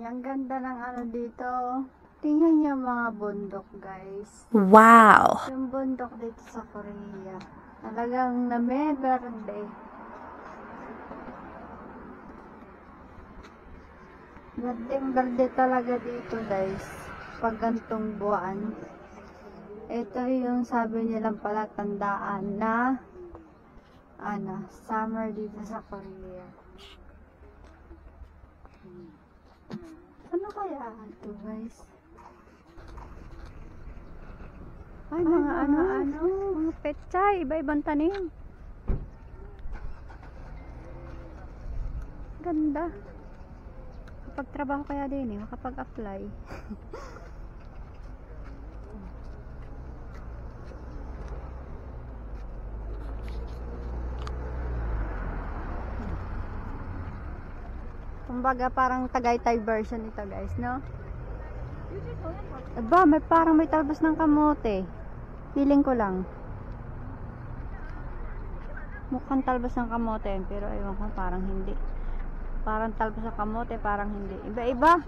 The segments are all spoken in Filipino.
Ang ganda ng ano dito. Tingnan niyo mga bundok, guys. Wow! Yung bundok dito sa Korea. Talagang nameberde. Berdeng-berde talaga dito, guys. Pag gantong buwan. Ito yung sabi nilang palatandaan na summer dito sa Korea. Ano kaya ito, guys? Ay, mga ano-ano. Mga pechay, iba-ibang tanim. Ganda. Kapag-trabaho kaya din makapag-apply. Kumbaga parang Tagaytay version ito, guys, no? Aba, parang may talbos ng kamote. Feeling ko lang. Mukhang talbos ng kamote, pero ewan ko, parang hindi. Parang talbos ng kamote, parang hindi. Iba-iba.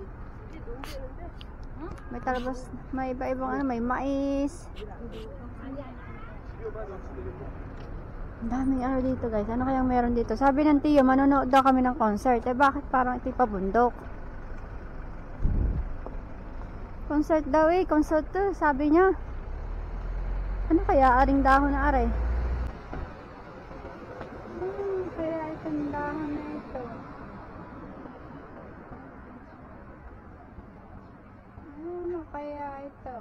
May talbos, may iba-ibang ano, may mais. Ang daming ano dito, guys. Ano kayang meron dito? Sabi ng tiyo, manonood daw kami ng concert. Eh, bakit parang ito'y pabundok? Concert daw concert to, sabi niya. Ano kaya? Aring dahon na are. Kaya itong dahon na ito. Ano kaya ito?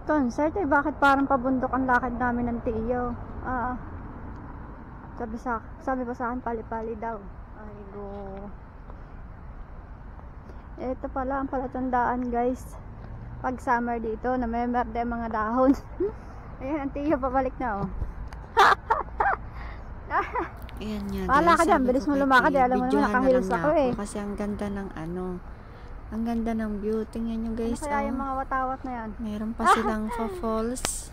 Concert bakit parang pabundok ang lakad namin ng tiyo? Sabi pa sa akin pali-pali daw. Ay go. Ito pala ang palatandaan, guys. Pag summer dito, namemerde ang mga dahon. Ayan, ang tiyo pabalik na Ayan nga, Pala ka guys, dyan, sabi bilis ko mo kay lumakad Tiyo, alam mo naman videohan na nakaheels lang ako niya kasi ang ganda ng ang ganda ng view. Tingnan nyo, Ano guys. kaya yung mga watawat na yan? Meron pa silang falls.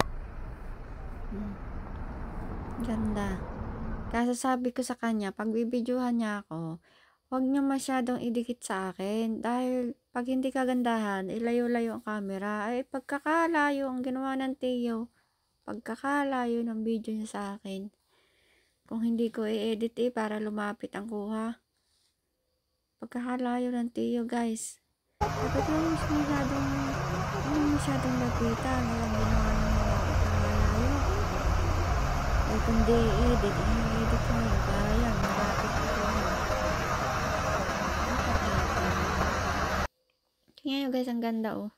Ganda. Kasi sabi ko sa kanya, pag bibidyohan niya ako, huwag niya masyadong idikit sa akin. Dahil pag hindi kagandahan, ilayo-layo ang camera. Ay, pagkakalayo ang ginawa ng Tiyo. Pagkakalayo ng video niya sa akin. Kung hindi ko i-edit para lumapit ang kuha. Pagkakalayo ng Tiyo, guys. Sabi ko, masyadong lapitan. Walang ginawa ng pagkakalayo. Ay, kung di i-edit ko yun. Para yan, malapit ko yun. Tingnan nyo, guys, ang ganda, oh.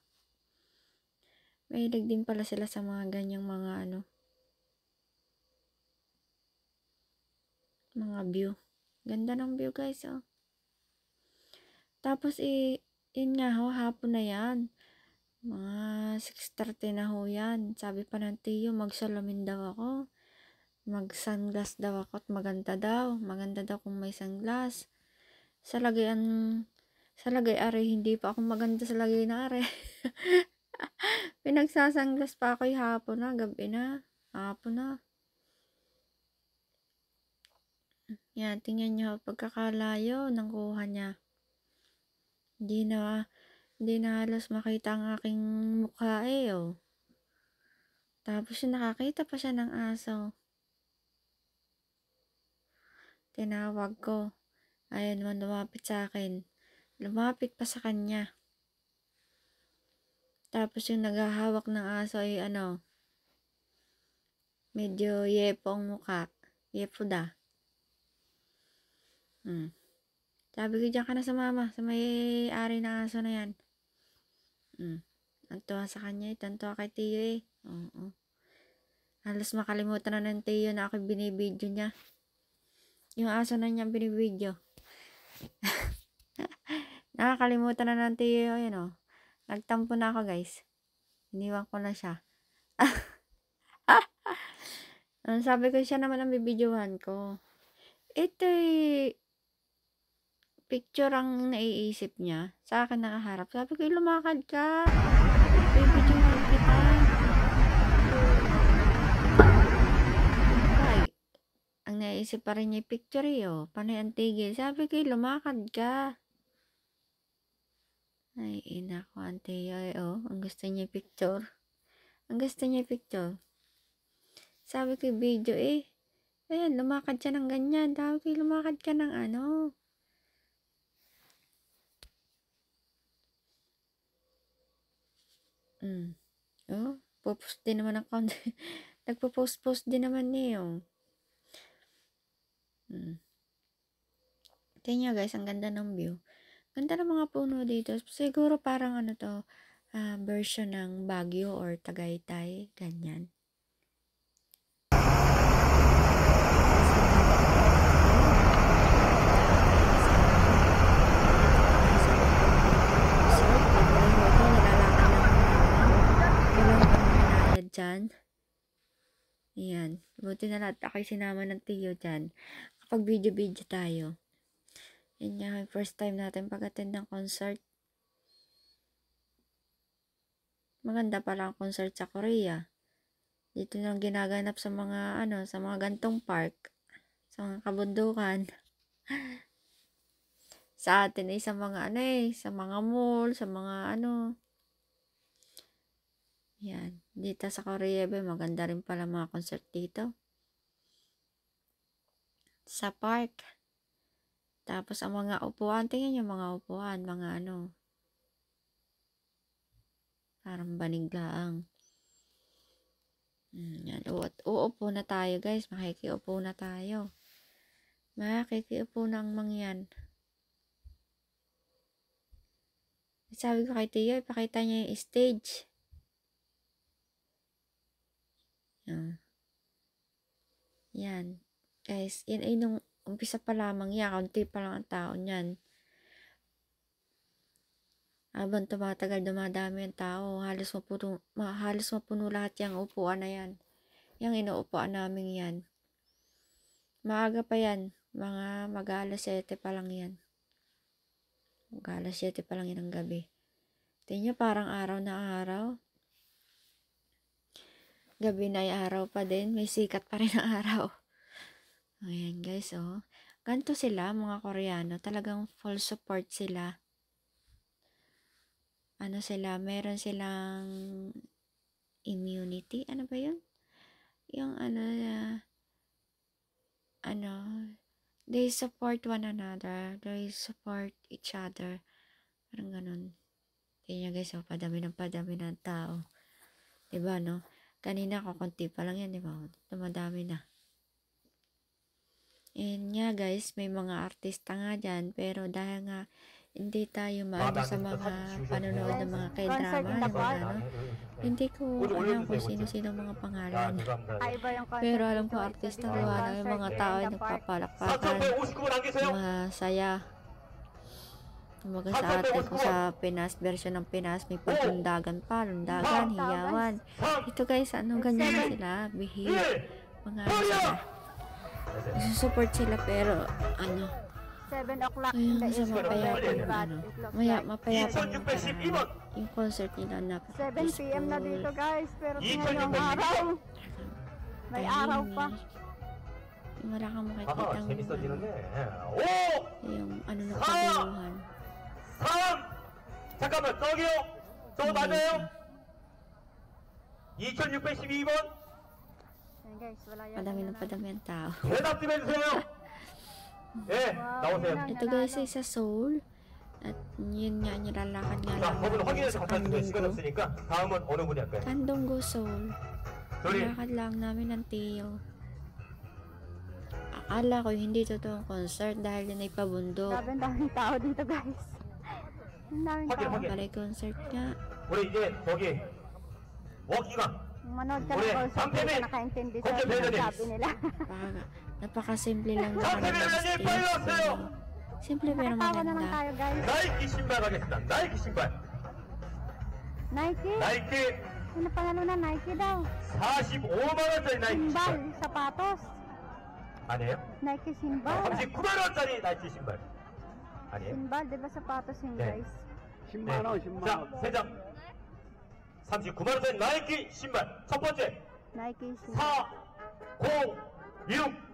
Mahilig din pala sila sa mga ganyang mga mga view. Ganda ng view, guys, oh. Tapos yun nga ho, hapon na yan. Mga 6:30 na ho yan. Sabi pa ng Tiyo, magsalamin daw ako. Mag-sunglass daw ako at maganda daw. Maganda daw kung may sunglass. Sa lagay are, hindi pa ako maganda sa lagay na are. Pinagsasunglass pa ako hapon na, gabi na. Hapon na. Yan, tingnan nyo pagkakalayo ng kuha niya. Hindi na halos makita ang aking mukha oh. Tapos yung nakakita pa siya ng aso. Tinawag ko. Ayun naman, lumapit sa akin. Lumapit pa sa kanya. Tapos yung naghahawak ng aso ay medyo yepo ang mukha. Yepo da. Sabi ko, diyan ka na sa mama. Sa may-ari ng aso na yan. Ang tuwa sa kanya. Ang tuwa kay Tiyo Oo. Halos makalimutan na ng Tiyo na ako binibidyo niya. Yung aso na niya binibidyo. Nakakalimutan na ng Tiyo. Nagtampo na ako, guys. Iniwan ko na siya. Sabi ko, siya naman ang bibidyohan ko. Ito'y picture ang naiisip niya. Sa akin nakaharap. Sabi ko, lumakad ka. Bibidyohan kita. Ay, ang Ang naisip pa rin niya yung picture oh. Panay ang tigil. Sabi ko, lumakad ka. Ay, ina ko, Auntie Yoy, oh. Ang gusto niya yung picture. Ang gusto niya yung picture. Sabi ko, video eh. Ayan, lumakad siya ng ganyan. Sabi ko, lumakad ka ng ano. Oh, post din naman ang content. Nagpo-post din naman niya yung. Tingnan nyo guys, ang ganda ng view. Ganda ng mga puno dito. Siguro parang ano to, version ng Baguio or Tagaytay. Ganyan. Dyan. Ayan. Buti na lahat ako'y sinama ng tiyo dyan. Kapag video-video tayo. Yan nga, first time natin pag-attend ng concert. Maganda pala ang concert sa Korea. Dito nang ginaganap sa mga, sa mga gantong park. Sa mga kabundukan. Sa atin ay sa mga, sa mga mall, sa mga Yan. Dito sa Korea, maganda rin pala mga concert dito. Sa park. Tapos, ang mga upuan, tingnan yung mga upuan, mga parang baniglaang. Yan. Uupo na tayo, guys. Makikiupo na tayo. Makikiupo na ang mangyan. Sabi ko kay Tiyo, ipakita niya yung stage. Yan. Guys, yan ay nung umpisa pa lamang yan. Kaunti pa lang ang tao niyan. Habang tumatagal, dumadami ang tao. Halos mapuno lahat yung upuan na yan. Yung inuupuan namin yan. Maaga pa yan. Mga mag-alas 7 pa lang yan. Mag-alas 7 pa lang yan ng gabi. Tingnan nyo, parang araw na araw. Gabi na ay araw pa din. May sikat pa rin ang araw. Ayan guys, oh. Ganito sila, mga Koreano. Talagang full support sila. Meron silang immunity. Ano ba yun? Yung they support one another. They support each other. Parang ganun. Tingnan guys, oh. Padami ng tao. Diba, no? Kanina konti pa lang yan, di ba? Dumadami na. And nga guys, may mga artista nga dyan, pero dahil nga hindi tayo maano sa mga panonood ng mga k-drama, hindi ko alam kung sino-sino mga pangalan. Pero alam ko artista ko, yung mga tao ay nagpapalakpakan, masaya. Kumbaga sa atin, kung sa Pinas, version ng Pinas, may pagpundagan pa, lundagan, hiyawan. Ito guys, ganyan na sila, behave. Mga sila. Isusupport sila, pero 7 o'clock ayun, sa mapayapang mapayapang yung concert nila na 7 p.m. na dito guys, pero tingnan nyo ang araw. May araw pa. Yung wala kang makikita yung na paguluhan. 잠깐만, 저기요. 저 맞아요? 2612번? Guys, wala yan. Padami ang tao. 대답 좀 해주세요. 예, 나오세요. Ito guys ay sa Seoul. At yun nga, nilalakad nga 자, lang 법을 namin 확인해서 sa 갖다 주세요. 시간 Kandonggo. 없으니까 다음은 어느 분이 할까요? Kandonggo, Seoul. 저리. Nilalakad lang namin ng tiyo. Akala ko hindi totoong concert dahil yun ay pabundok. Grabe, ang daming tao dito guys. Ang daming tao. 확인. Palay concert nga. 우리 이제 저기 워킹아. Manood ka Uli, ng concert, Sam hindi David! ka nakaintindi sa Coach David! sinasabi nila. Napakasimple lang Sam naman David! ng 빨리 stage. 왔어요! Simple pero Nakatawa na lang maganda. tayo guys. 나이키 신발 가겠습니다. 나이키 신발. Nike? 나이키 Ano pangalan na Nike daw? 45만 원짜리 나이키 Simbal, 신발. sapatos. 아니에요? Nike simbal. 39만 원짜리 나이키 신발. 아니에요? Simbal, di ba sapatos yun 네. guys? 10만 원, 10만 원. 자, 세 장. 39만 원짜리 나이키 신발. 첫 번째. Nike simbal. 4, 0, 6,